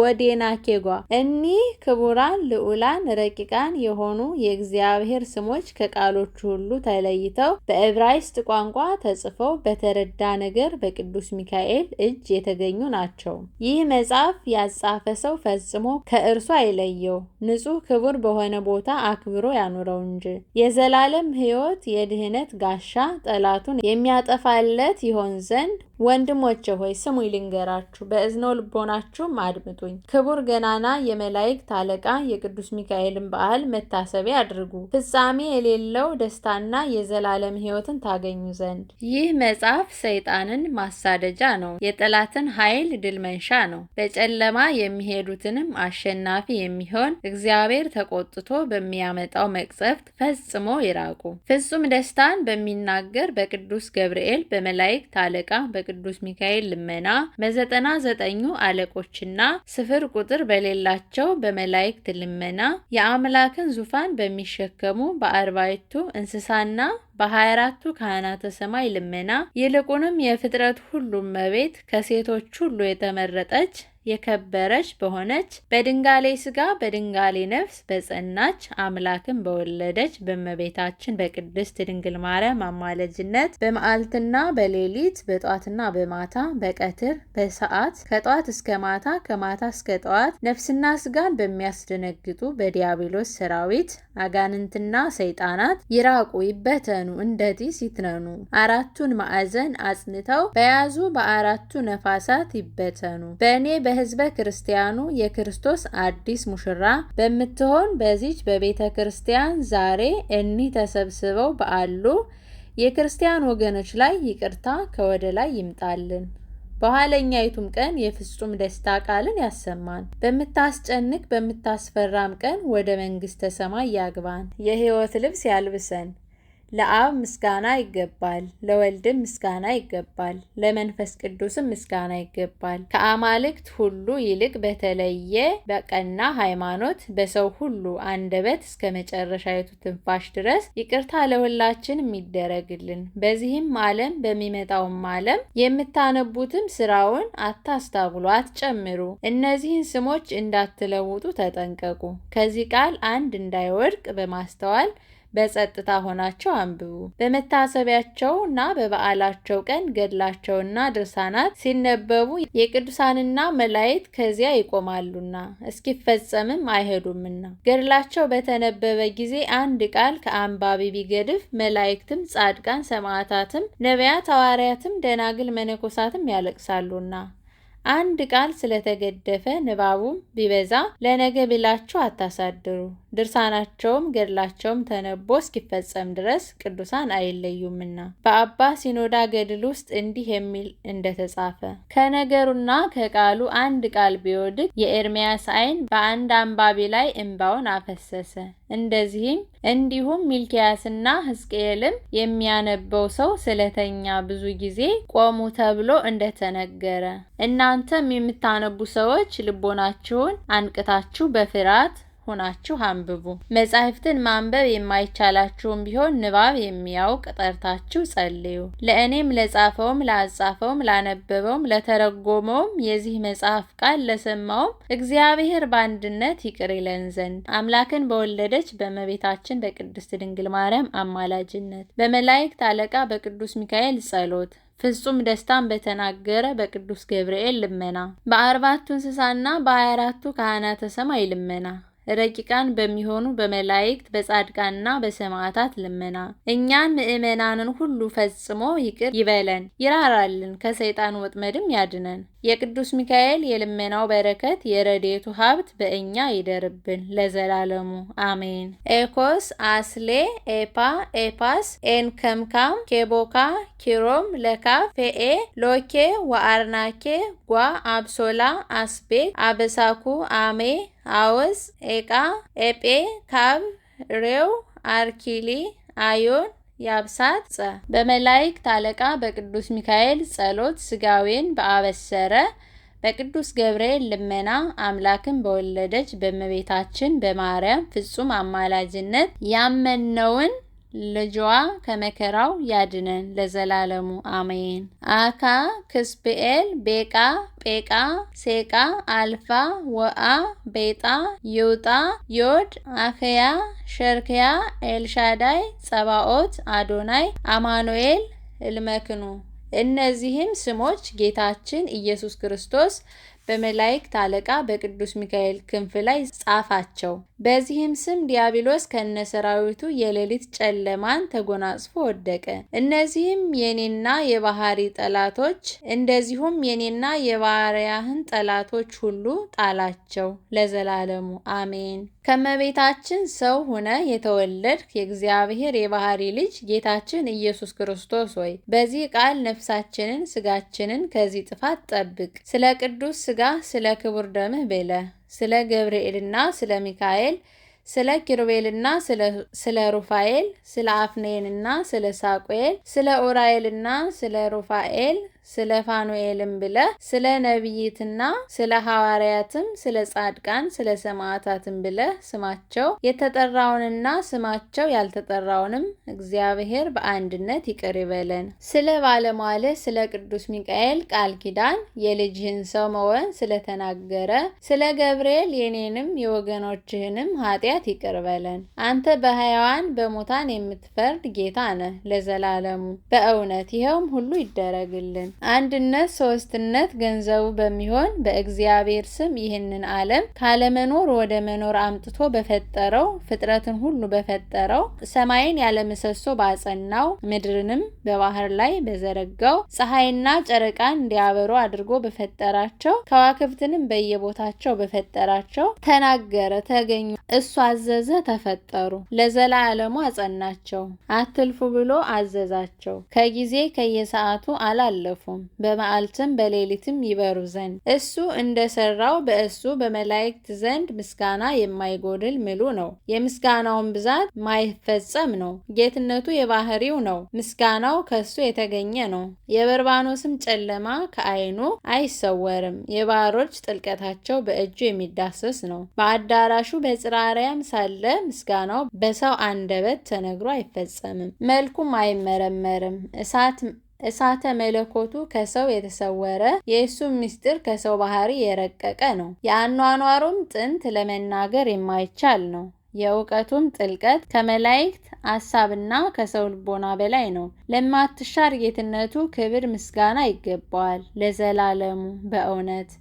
ወዴናኬጓ። እኒህ ክቡራን ልዑላን ረቂቃን የሆኑ የእግዚአብሔር ስሞች ከቃሎቹ ሁሉ ተለይተው በዕብራይስጥ ቋንቋ ተጽፈው በተረዳ ነገር በቅዱስ ሚካኤል እጅ የተገኙ ናቸው። ይህ መጽሐፍ ያጻፈ ሰው ፈጽሞ ከእርሱ አይለየው፣ ንጹሕ ክቡር በሆነ ቦታ አክብሮ ያኑረው እንጂ። የዘላለም ሕይወት የድህነት ጋሻ ጠላቱን የሚያጠፋለት ይሆን ዘንድ ወንድሞቼ ሆይ ስሙ ልንገራችሁ፣ በእዝነ ልቦናችሁም አድምጡኝ። ክቡር ገናና የመላእክት አለቃ የቅዱስ ሚካኤልን በዓል መታሰቢያ አድርጉ፣ ፍጻሜ የሌለው ደስታና የዘላለም ሕይወትን ታገኙ ዘንድ። ይህ መጽሐፍ ሰይጣንን ማሳደጃ ነው፣ የጠላትን ኃይል ድል መንሻ ነው። በጨለማ የሚሄዱትንም አሸናፊ የሚሆን እግዚአብሔር ተቆጥቶ በሚያመጣው መቅሰፍት ፈጽሞ ይራቁ። ፍጹም ደስታን በሚናገር በቅዱስ ገብርኤል በመላእክት አለቃ ቅዱስ ሚካኤል ልመና በ99 አለቆችና ስፍር ቁጥር በሌላቸው በመላእክት ልመና የአምላክን ዙፋን በሚሸከሙ በ40ቱ እንስሳና በ24ቱ ካህናተ ሰማይ ልመና ይልቁንም የፍጥረት ሁሉ እመቤት ከሴቶች ሁሉ የተመረጠች የከበረች በሆነች በድንጋሌ ሥጋ በድንጋሌ ነፍስ በጸናች አምላክን በወለደች በእመቤታችን በቅድስት ድንግል ማርያም አማላጅነት በመዓልትና በሌሊት በጧትና በማታ በቀትር በሰዓት ከጧት እስከ ማታ ከማታ እስከ ጠዋት ነፍስና ሥጋን በሚያስደነግጡ በዲያብሎስ ሰራዊት አጋንንትና ሰይጣናት ይራቁ ይበተኑ፣ እንደ ጢስ ይትነኑ። አራቱን ማዕዘን አጽንተው በያዙ በአራቱ ነፋሳት ይበተኑ። በእኔ በሕዝበ ክርስቲያኑ የክርስቶስ አዲስ ሙሽራ በምትሆን በዚች በቤተ ክርስቲያን ዛሬ እኒህ ተሰብስበው በአሉ የክርስቲያን ወገኖች ላይ ይቅርታ ከወደ ላይ ይምጣልን። በኋለኛይቱም ቀን የፍጹም ደስታ ቃልን ያሰማን። በምታስጨንቅ በምታስፈራም ቀን ወደ መንግሥተ ሰማይ ያግባን። የሕይወት ልብስ ያልብሰን። ለአብ ምስጋና ይገባል፣ ለወልድም ምስጋና ይገባል፣ ለመንፈስ ቅዱስም ምስጋና ይገባል። ከአማልክት ሁሉ ይልቅ በተለየ በቀና ሃይማኖት በሰው ሁሉ አንደበት እስከ መጨረሻይቱ ትንፋሽ ድረስ ይቅርታ ለሁላችንም ይደረግልን። በዚህም ዓለም በሚመጣውም ዓለም የምታነቡትም ስራውን አታስታጉሉ፣ አትጨምሩ። እነዚህን ስሞች እንዳትለውጡ ተጠንቀቁ። ከዚህ ቃል አንድ እንዳይወድቅ በማስተዋል በጸጥታ ሆናቸው አንብቡ። በመታሰቢያቸውና በበዓላቸው ቀን ገድላቸውና ድርሳናት ሲነበቡ የቅዱሳንና መላእክት ከዚያ ይቆማሉና እስኪፈጸምም አይሄዱምና። ገድላቸው በተነበበ ጊዜ አንድ ቃል ከአንባቢ ቢገድፍ መላእክትም፣ ጻድቃን፣ ሰማዕታትም፣ ነቢያት፣ ሐዋርያትም፣ ደናግል፣ መነኮሳትም ያለቅሳሉና። አንድ ቃል ስለተገደፈ ንባቡም ቢበዛ ለነገ ብላችሁ አታሳድሩ። ድርሳናቸውም ገድላቸውም ተነቦ እስኪፈጸም ድረስ ቅዱሳን አይለዩምና። በአባ ሲኖዳ ገድል ውስጥ እንዲህ የሚል እንደተጻፈ ከነገሩና ከቃሉ አንድ ቃል ቢወድቅ የኤርምያስ ዓይን በአንድ አንባቢ ላይ እንባውን አፈሰሰ። እንዲሁም ሚልኪያስና ሕዝቅኤልም የሚያነበው ሰው ስለተኛ ብዙ ጊዜ ቆሙ ተብሎ እንደተነገረ እናንተም የምታነቡ ሰዎች ልቦናችሁን አንቅታችሁ በፍርሃት ሆናችሁ አንብቡ። መጻሕፍትን ማንበብ የማይቻላችሁም ቢሆን ንባብ የሚያውቅ ጠርታችሁ ጸልዩ። ለእኔም ለጻፈውም ለአጻፈውም ላነበበውም ለተረጎመውም የዚህ መጽሐፍ ቃል ለሰማውም እግዚአብሔር በአንድነት ይቅር ይለን ዘንድ አምላክን በወለደች በእመቤታችን በቅድስት ድንግል ማርያም አማላጅነት በመላእክት አለቃ በቅዱስ ሚካኤል ጸሎት ፍጹም ደስታን በተናገረ በቅዱስ ገብርኤል ልመና በ4 እንስሳና በ24ቱ ካህናተ ሰማይ ልመና ረቂቃን በሚሆኑ በመላእክት በጻድቃንና በሰማዕታት ልመና እኛን ምእመናንን ሁሉ ፈጽሞ ይቅር ይበለን ይራራልን፣ ከሰይጣን ወጥመድም ያድነን። የቅዱስ ሚካኤል የልመናው በረከት የረድኤቱ ሀብት በእኛ ይደርብን ለዘላለሙ አሜን። ኤኮስ አስሌ ኤፓ ኤፓስ ኤንከምካም ኬቦካ ኪሮም ለካፍ ፌኤ ሎኬ ወአርናኬ ጓ አብሶላ አስቤ አበሳኩ አሜ አወስ ኤቃ ኤጴ ካብ ሬው አርኪሊ አዮን ያብሳት ጸ በመላእክት አለቃ በቅዱስ ሚካኤል ጸሎት ስጋዌን በአበሰረ በቅዱስ ገብርኤል ልመና አምላክን በወለደች በእመቤታችን በማርያም ፍጹም አማላጅነት ያመነውን ልጅዋ ከመከራው ያድነን ለዘላለሙ አሜን። አካ ክስብኤል ቤቃ ጴቃ ሴቃ አልፋ ወአ ቤጣ ይውጣ ዮድ አክያ ሸርክያ ኤልሻዳይ ጸባኦት አዶናይ አማኑኤል እልመክኑ። እነዚህም ስሞች ጌታችን ኢየሱስ ክርስቶስ በመላእክት አለቃ በቅዱስ ሚካኤል ክንፍ ላይ ጻፋቸው። በዚህም ስም ዲያብሎስ ከነሰራዊቱ የሌሊት ጨለማን ተጎናጽፎ ወደቀ። እነዚህም የኔና የባህሪ ጠላቶች እንደዚሁም የኔና የባሪያህን ጠላቶች ሁሉ ጣላቸው ለዘላለሙ አሜን። ከመቤታችን ሰው ሆነ የተወለድክ የእግዚአብሔር የባህሪ ልጅ ጌታችን ኢየሱስ ክርስቶስ ሆይ በዚህ ቃል ነፍሳችንን ስጋችንን ከዚህ ጥፋት ጠብቅ። ስለ ቅዱስ ስጋ ስለ ክቡር ደምህ በለ ስለ ገብርኤልና ስለ ሚካኤል ስለ ኪሩቤልና ስለ ሩፋኤል ስለ አፍኔንና ስለ ሳቁኤል ስለ ኡራኤልና ስለ ሩፋኤል ስለ ፋኑኤልም ብለ ስለ ነቢይትና ስለ ሐዋርያትም ስለ ጻድቃን ስለ ሰማዕታትም ብለ ስማቸው የተጠራውንና ስማቸው ያልተጠራውንም እግዚአብሔር በአንድነት ይቅር ይበለን። ስለ ባለሟል ስለ ቅዱስ ሚካኤል ቃል ኪዳን የልጅህን ሰው መሆን ስለተናገረ ስለ ገብርኤል የኔንም የወገኖችህንም ኃጢአት ይቅር በለን። አንተ በሕያዋን በሙታን የምትፈርድ ጌታ ነህ ለዘላለሙ በእውነት ይኸውም ሁሉ ይደረግልን። አንድነት ሶስትነት ገንዘቡ በሚሆን በእግዚአብሔር ስም ይህንን ዓለም ካለመኖር ወደ መኖር አምጥቶ በፈጠረው ፍጥረትን ሁሉ በፈጠረው ሰማይን ያለ ምሰሶ ባጸናው ምድርንም በባህር ላይ በዘረጋው ፀሐይና ጨረቃን እንዲያበሩ አድርጎ በፈጠራቸው ከዋክብትንም በየቦታቸው በፈጠራቸው ተናገረ ተገኙ እሱ አዘዘ ተፈጠሩ ለዘላለሙ አጸናቸው። አትልፉ ብሎ አዘዛቸው። ከጊዜ ከየሰዓቱ አላለፉ በመዓልትም በሌሊትም ይበሩ ዘንድ እሱ እንደሰራው በእሱ በመላእክት ዘንድ ምስጋና የማይጎድል ምሉ ነው። የምስጋናውን ብዛት ማይፈጸም ነው። ጌትነቱ የባህሪው ነው። ምስጋናው ከሱ የተገኘ ነው። የበርባኖስም ጨለማ ከዓይኑ አይሰወርም። የባህሮች ጥልቀታቸው በእጁ የሚዳሰስ ነው። በአዳራሹ በጽራሪያም ሳለ ምስጋናው በሰው አንደበት ተነግሮ አይፈጸምም። መልኩም አይመረመርም። እሳተ መለኮቱ ከሰው የተሰወረ የእሱ ምስጢር ከሰው ባህሪ የረቀቀ ነው። የአኗኗሩም ጥንት ለመናገር የማይቻል ነው። የእውቀቱም ጥልቀት ከመላእክት ሐሳብና ከሰው ልቦና በላይ ነው። ለማትሻር ጌትነቱ ክብር ምስጋና ይገባዋል ለዘላለሙ በእውነት።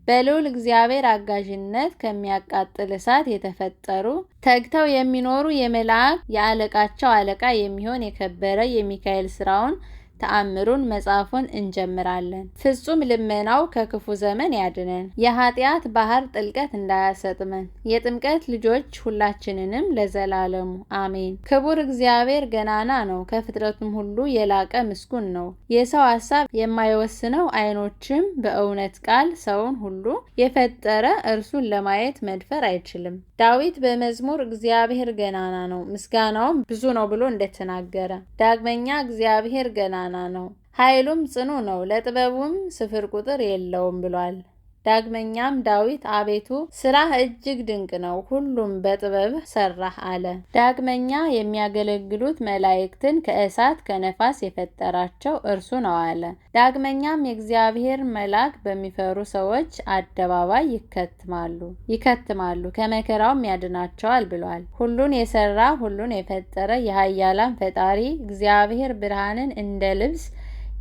በልዑል እግዚአብሔር አጋዥነት ከሚያቃጥል እሳት የተፈጠሩ ተግተው የሚኖሩ የመላእክት የአለቃቸው አለቃ የሚሆን የከበረ የሚካኤል ስራውን ተአምሩን መጻፉን እንጀምራለን። ፍጹም ልመናው ከክፉ ዘመን ያድነን። የኃጢአት ባህር ጥልቀት እንዳያሰጥመን። የጥምቀት ልጆች ሁላችንንም ለዘላለሙ አሜን። ክቡር እግዚአብሔር ገናና ነው። ከፍጥረቱም ሁሉ የላቀ ምስጉን ነው። የሰው ሐሳብ የማይወስነው ዓይኖችም በእውነት ቃል ሰውን ሁሉ የፈጠረ እርሱን ለማየት መድፈር አይችልም። ዳዊት በመዝሙር እግዚአብሔር ገናና ነው ምስጋናውም ብዙ ነው ብሎ እንደተናገረ ዳግመኛ እግዚአብሔር ገናና ነው ኃይሉም ጽኑ ነው ለጥበቡም ስፍር ቁጥር የለውም ብሏል። ዳግመኛም ዳዊት አቤቱ ስራህ እጅግ ድንቅ ነው፣ ሁሉም በጥበብህ ሰራህ አለ። ዳግመኛ የሚያገለግሉት መላእክትን ከእሳት ከነፋስ የፈጠራቸው እርሱ ነው አለ። ዳግመኛም የእግዚአብሔር መልአክ በሚፈሩ ሰዎች አደባባይ ይከትማሉ ከመከራውም ያድናቸዋል ብሏል። ሁሉን የሰራ ሁሉን የፈጠረ የኃያላን ፈጣሪ እግዚአብሔር ብርሃንን እንደ ልብስ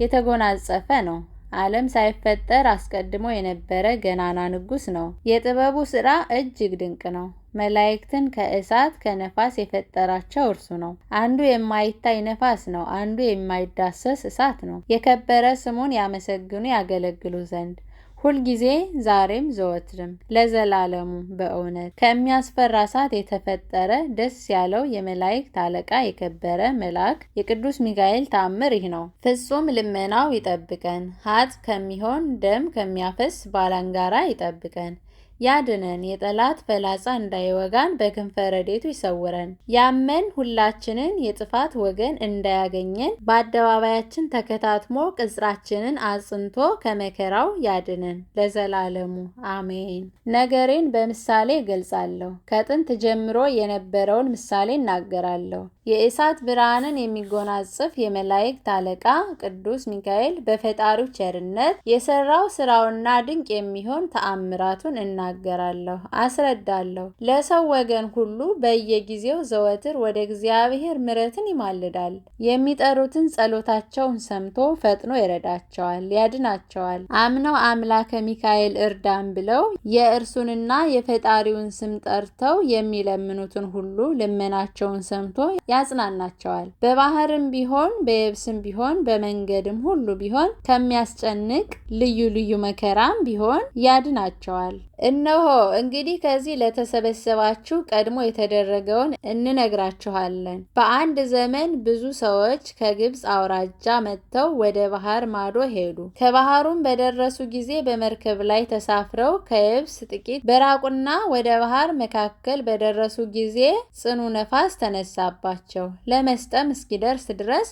የተጎናጸፈ ነው። ዓለም ሳይፈጠር አስቀድሞ የነበረ ገናና ንጉሥ ነው። የጥበቡ ሥራ እጅግ ድንቅ ነው። መላእክትን ከእሳት ከነፋስ የፈጠራቸው እርሱ ነው። አንዱ የማይታይ ነፋስ ነው፣ አንዱ የማይዳሰስ እሳት ነው። የከበረ ስሙን ያመሰግኑ ያገለግሉ ዘንድ ሁልጊዜ ዛሬም ዘወትርም ለዘላለሙ በእውነት ከሚያስፈራ እሳት የተፈጠረ ደስ ያለው የመላእክት አለቃ የከበረ መልአክ የቅዱስ ሚካኤል ተአምር ይህ ነው። ፍጹም ልመናው ይጠብቀን፣ ኃጥ ከሚሆን ደም ከሚያፈስ ባላንጋራ ይጠብቀን፣ ያድነን፣ የጠላት ፈላጻ እንዳይወጋን በክንፈ ረድኤቱ ይሰውረን። ያመን ሁላችንን የጥፋት ወገን እንዳያገኘን በአደባባያችን ተከታትሞ ቅጽራችንን አጽንቶ ከመከራው ያድነን ለዘላለሙ አሜን። ነገሬን በምሳሌ እገልጻለሁ። ከጥንት ጀምሮ የነበረውን ምሳሌ እናገራለሁ። የእሳት ብርሃንን የሚጎናጽፍ የመላእክት አለቃ ቅዱስ ሚካኤል በፈጣሪው ቸርነት የሰራው ስራውና ድንቅ የሚሆን ተአምራቱን እናገራለሁ፣ አስረዳለሁ። ለሰው ወገን ሁሉ በየጊዜው ዘወትር ወደ እግዚአብሔር ምሕረትን ይማልዳል። የሚጠሩትን ጸሎታቸውን ሰምቶ ፈጥኖ ይረዳቸዋል፣ ያድናቸዋል። አምነው አምላከ ሚካኤል እርዳን ብለው የእርሱንና የፈጣሪውን ስም ጠርተው የሚለምኑትን ሁሉ ልመናቸውን ሰምቶ ያጽናናቸዋል። በባህርም ቢሆን በየብስም ቢሆን በመንገድም ሁሉ ቢሆን ከሚያስጨንቅ ልዩ ልዩ መከራም ቢሆን ያድናቸዋል። እነሆ እንግዲህ ከዚህ ለተሰበሰባችሁ ቀድሞ የተደረገውን እንነግራችኋለን። በአንድ ዘመን ብዙ ሰዎች ከግብጽ አውራጃ መጥተው ወደ ባህር ማዶ ሄዱ። ከባህሩም በደረሱ ጊዜ በመርከብ ላይ ተሳፍረው ከየብስ ጥቂት በራቁና ወደ ባህር መካከል በደረሱ ጊዜ ጽኑ ነፋስ ተነሳባቸው። ለመስጠም እስኪደርስ ድረስ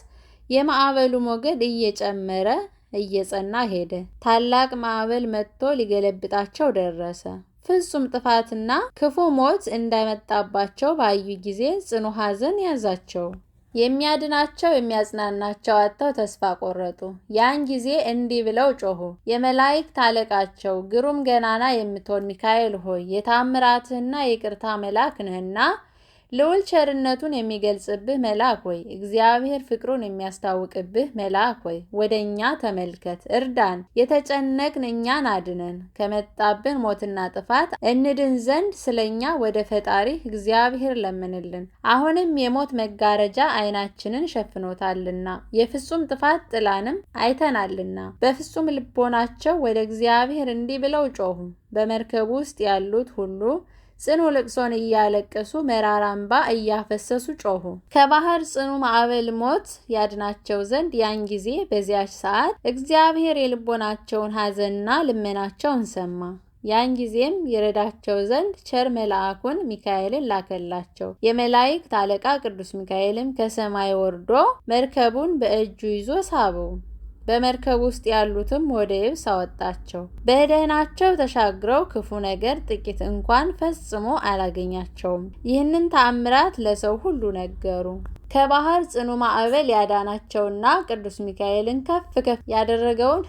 የማዕበሉ ሞገድ እየጨመረ እየጸና ሄደ። ታላቅ ማዕበል መጥቶ ሊገለብጣቸው ደረሰ። ፍጹም ጥፋትና ክፉ ሞት እንዳመጣባቸው ባዩ ጊዜ ጽኑ ሐዘን ያዛቸው። የሚያድናቸው የሚያጽናናቸው አጥተው ተስፋ ቆረጡ። ያን ጊዜ እንዲህ ብለው ጮኹ። የመላእክት አለቃቸው ግሩም ገናና የምትሆን ሚካኤል ሆይ የተአምራትህና የይቅርታ መልአክ ነህና ልዑል ቸርነቱን የሚገልጽብህ መልአክ ሆይ እግዚአብሔር ፍቅሩን የሚያስታውቅብህ መልአክ ሆይ ወደኛ ተመልከት፣ እርዳን፣ የተጨነቅን እኛን አድነን፣ ከመጣብን ሞትና ጥፋት እንድን ዘንድ ስለኛ ወደ ፈጣሪ እግዚአብሔር ለምንልን። አሁንም የሞት መጋረጃ ዓይናችንን ሸፍኖታልና የፍጹም ጥፋት ጥላንም አይተናልና። በፍጹም ልቦናቸው ወደ እግዚአብሔር እንዲህ ብለው ጮኹ። በመርከቡ ውስጥ ያሉት ሁሉ ጽኑ ልቅሶን እያለቀሱ መራራ እንባ እያፈሰሱ ጮኹ። ከባህር ጽኑ ማዕበል ሞት ያድናቸው ዘንድ ያን ጊዜ በዚያች ሰዓት እግዚአብሔር የልቦናቸውን ሐዘንና ልመናቸውን ሰማ። ያን ጊዜም ይረዳቸው ዘንድ ቸር መልአኩን ሚካኤልን ላከላቸው። የመላእክት አለቃ ቅዱስ ሚካኤልም ከሰማይ ወርዶ መርከቡን በእጁ ይዞ ሳበው። በመርከብ ውስጥ ያሉትም ወደ የብስ አወጣቸው። በደህናቸው ተሻግረው ክፉ ነገር ጥቂት እንኳን ፈጽሞ አላገኛቸውም። ይህንን ተአምራት ለሰው ሁሉ ነገሩ። ከባህር ጽኑ ማዕበል ያዳናቸውና ቅዱስ ሚካኤልን ከፍ ከፍ ያደረገውን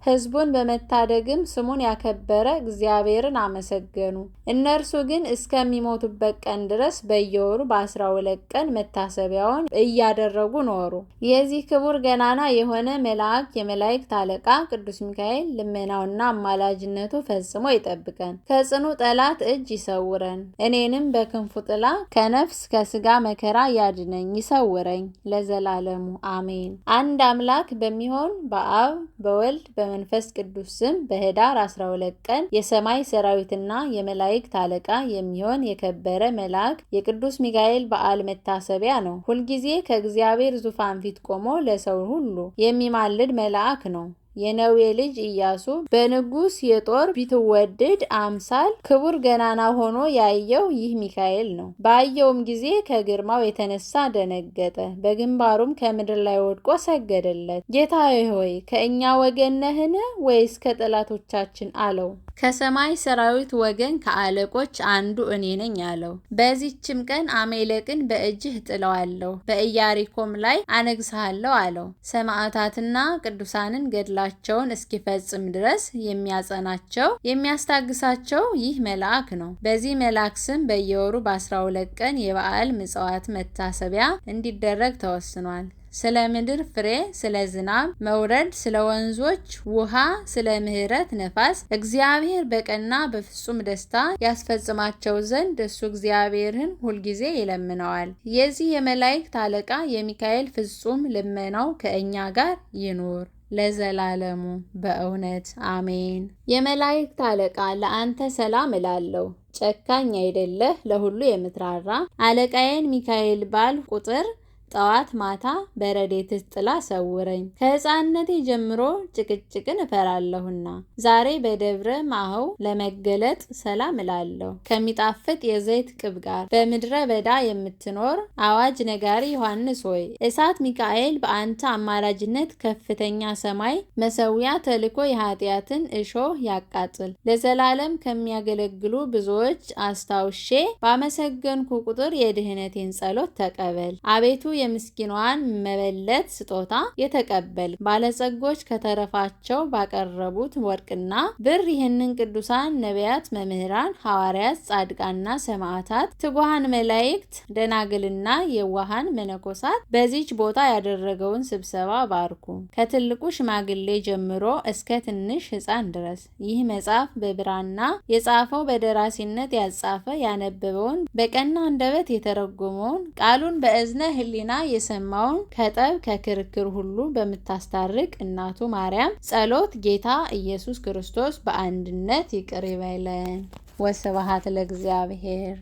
ሕዝቡን በመታደግም ስሙን ያከበረ እግዚአብሔርን አመሰገኑ። እነርሱ ግን እስከሚሞቱበት ቀን ድረስ በየወሩ በ12 ቀን መታሰቢያውን እያደረጉ ኖሩ። የዚህ ክቡር ገናና የሆነ መልአክ የመላእክት አለቃ ቅዱስ ሚካኤል ልመናውና አማላጅነቱ ፈጽሞ ይጠብቀን፣ ከጽኑ ጠላት እጅ ይሰውረን። እኔንም በክንፉ ጥላ ከነፍስ ከስጋ መከራ ያድነኝ ይሰውረኝ ለዘላለሙ አሜን። አንድ አምላክ በሚሆን በአብ በወልድ በመንፈስ ቅዱስ ስም በኅዳር 12 ቀን የሰማይ ሰራዊትና የመላእክት አለቃ የሚሆን የከበረ መልአክ የቅዱስ ሚካኤል በዓል መታሰቢያ ነው። ሁልጊዜ ከእግዚአብሔር ዙፋን ፊት ቆሞ ለሰው ሁሉ የሚማልድ መልአክ ነው። የነዌ ልጅ ኢያሱ በንጉሥ የጦር ቢትወደድ አምሳል ክቡር ገናና ሆኖ ያየው ይህ ሚካኤል ነው። ባየውም ጊዜ ከግርማው የተነሳ ደነገጠ፣ በግንባሩም ከምድር ላይ ወድቆ ሰገደለት። ጌታዬ ሆይ ከእኛ ወገን ነህን ወይስ ከጠላቶቻችን አለው። ከሰማይ ሰራዊት ወገን ከአለቆች አንዱ እኔ ነኝ አለው። በዚህችም ቀን አሜሌቅን በእጅህ ጥለዋለሁ፣ በኢያሪኮም ላይ አነግሥሃለሁ አለው። ሰማዕታትና ቅዱሳንን ገድላቸውን እስኪፈጽም ድረስ የሚያጸናቸው የሚያስታግሳቸው ይህ መልአክ ነው። በዚህ መልአክ ስም በየወሩ በ12 ቀን የበዓል ምጽዋት መታሰቢያ እንዲደረግ ተወስኗል። ስለ ምድር ፍሬ፣ ስለ ዝናብ መውረድ፣ ስለ ወንዞች ውሃ፣ ስለ ምሕረት ነፋስ እግዚአብሔር በቀና በፍጹም ደስታ ያስፈጽማቸው ዘንድ እሱ እግዚአብሔርን ሁልጊዜ ይለምነዋል። የዚህ የመላእክት አለቃ የሚካኤል ፍጹም ልመናው ከእኛ ጋር ይኑር ለዘላለሙ በእውነት አሜን። የመላእክት አለቃ ለአንተ ሰላም እላለሁ። ጨካኝ አይደለህ፣ ለሁሉ የምትራራ አለቃዬን ሚካኤል ባል ቁጥር ጠዋት ማታ በረድኤትህ ጥላ ሰውረኝ። ከሕፃንነቴ ጀምሮ ጭቅጭቅን እፈራለሁና ዛሬ በደብረ ማህው ለመገለጥ ሰላም እላለሁ። ከሚጣፍጥ የዘይት ቅብ ጋር በምድረ በዳ የምትኖር አዋጅ ነጋሪ ዮሐንስ ሆይ እሳት ሚካኤል በአንተ አማላጅነት ከፍተኛ ሰማይ መሰዊያ ተልኮ የኃጢአትን እሾህ ያቃጥል። ለዘላለም ከሚያገለግሉ ብዙዎች አስታውሼ ባመሰገንኩ ቁጥር የድህነቴን ጸሎት ተቀበል። አቤቱ የምስኪኗን መበለት ስጦታ የተቀበል። ባለጸጎች ከተረፋቸው ባቀረቡት ወርቅና ብር ይህንን ቅዱሳን ነቢያት፣ መምህራን፣ ሐዋርያት፣ ጻድቃንና ሰማዕታት፣ ትጉሃን መላእክት፣ ደናግልና የዋሃን መነኮሳት በዚች ቦታ ያደረገውን ስብሰባ ባርኩ። ከትልቁ ሽማግሌ ጀምሮ እስከ ትንሽ ሕፃን ድረስ ይህ መጽሐፍ በብራና የጻፈው በደራሲነት ያጻፈ ያነበበውን በቀና አንደበት የተረጎመውን ቃሉን በእዝነ ሕሊና የሰማውን ከጠብ ከክርክር ሁሉ በምታስታርቅ እናቱ ማርያም ጸሎት ጌታ ኢየሱስ ክርስቶስ በአንድነት ይቅር ይበለን። ወስብሐት ለእግዚአብሔር።